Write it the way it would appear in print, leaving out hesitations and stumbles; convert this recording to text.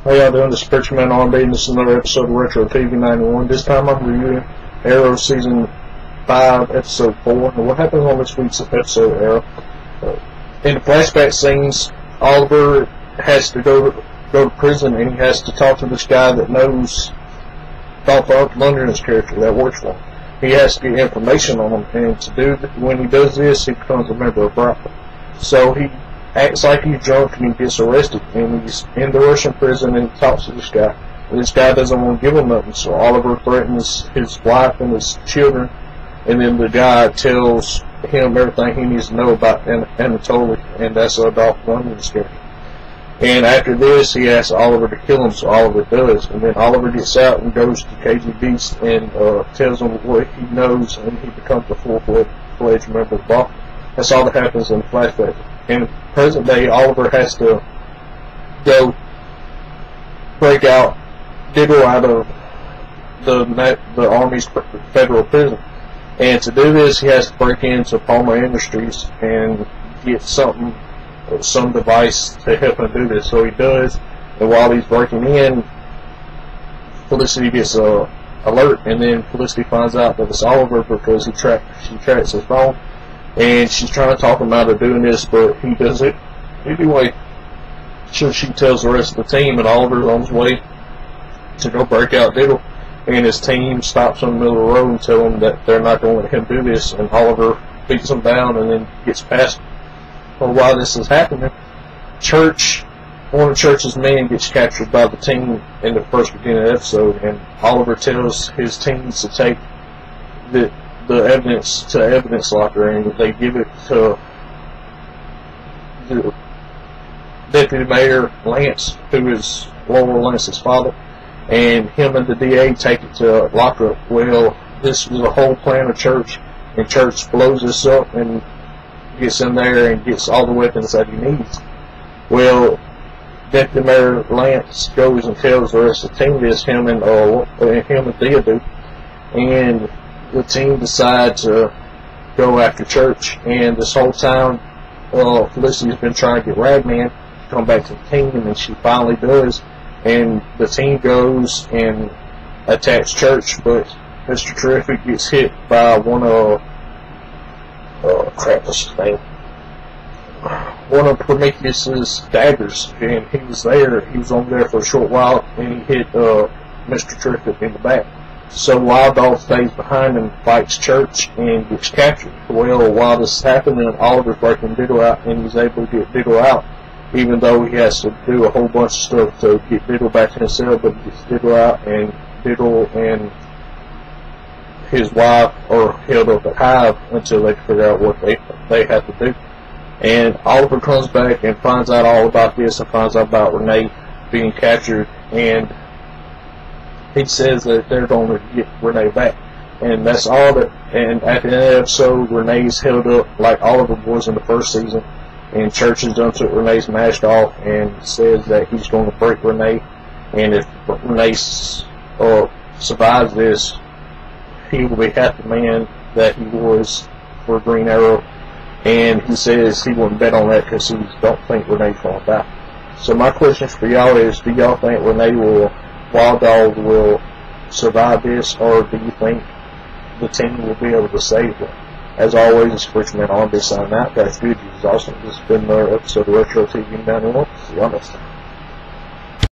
How y'all doing? This is Preacher Man R&B, and this is another episode of Retro TV 91. This time I'm reviewing Arrow Season 5, Episode 4. And what happens on this week's episode of Arrow? In the flashback scenes, Oliver has to go to prison, and he has to talk to this guy that knows Dolph Lundgren's character that works for him. He has to get information on him, and when he does this, he becomes a member of Bravo. So he acts like he's drunk and he gets arrested, and he's in the Russian prison, and he talks to this guy. And this guy doesn't want to give him nothing, so Oliver threatens his wife and his children, and then the guy tells him everything he needs to know about Anatoly, and that's Dolph Lundgren's character. And after this, he asks Oliver to kill him, so Oliver does. And then Oliver gets out and goes to KG Beast and tells him what he knows, and he becomes a full-fledged member of Bravo. That's all that happens in the flashback. In present day, Oliver has to go break out Diggle out of the Army's federal prison. And to do this, he has to break into Palmer Industries and get some device to help him do this. So he does, and while he's breaking in, Felicity gets an alert, and then Felicity finds out that it's Oliver because she tracks his phone, and she's trying to talk him out of doing this, but he does it anyway. So she tells the rest of the team, and Oliver's on his way to go break out Diggle, and his team stops in the middle of the road and tell him that they're not going to let him do this, and Oliver beats him down and then gets past him. Well, while this is happening, one of Church's men gets captured by the team in the first beginning of the episode, and Oliver tells his teams to take the evidence to the evidence locker, and they give it to the Deputy Mayor Lance, who is Laura Lance's father, and him and the DA take it to lockup. Well, this was a whole plan of Church, and Church blows this up and gets in there and gets all the weapons that he needs. Well, Deputy Mayor Lance goes and tells the rest of the team this, him and Thea do, and the team decide to go after Church. And this whole time, Felicity's been trying to get Ragman to come back to the team, and she finally does, and the team goes and attacks Church, but Mr. Terrific gets hit by one of what's his name? One of Prometheus's daggers, and he was on there for a short while, and he hit Mr. Terrific in the back. So Wild Dog stays behind and fights Church and gets captured. Well, while this is happening, Oliver's breaking Diggle out, and he's able to get Diggle out, even though he has to do a whole bunch of stuff to get Diggle back in his cell, but he gets Diggle out, and Diggle and his wife are held up at Hive until they figure out what they have to do. And Oliver comes back and finds out all about this, and finds out about Renee being captured, and he says that they're going to get Renee back. And that's all that. And at the end of the episode, Renee's held up like Oliver was in the first season, and Church has done took Renee's mask off and says that he's going to break Renee, and if Renee survives this, he will be half the man that he was for Green Arrow, and he says he wouldn't bet on that because he don't think Renee's going to die. So my question for y'all is, do y'all think Wild Dog will survive this, or do you think the team will be able to save them? As always, it's Preacher Man R&B signing out. Guys, good, this is awesome. This has been another episode of Retro TV 91. See y'all next time.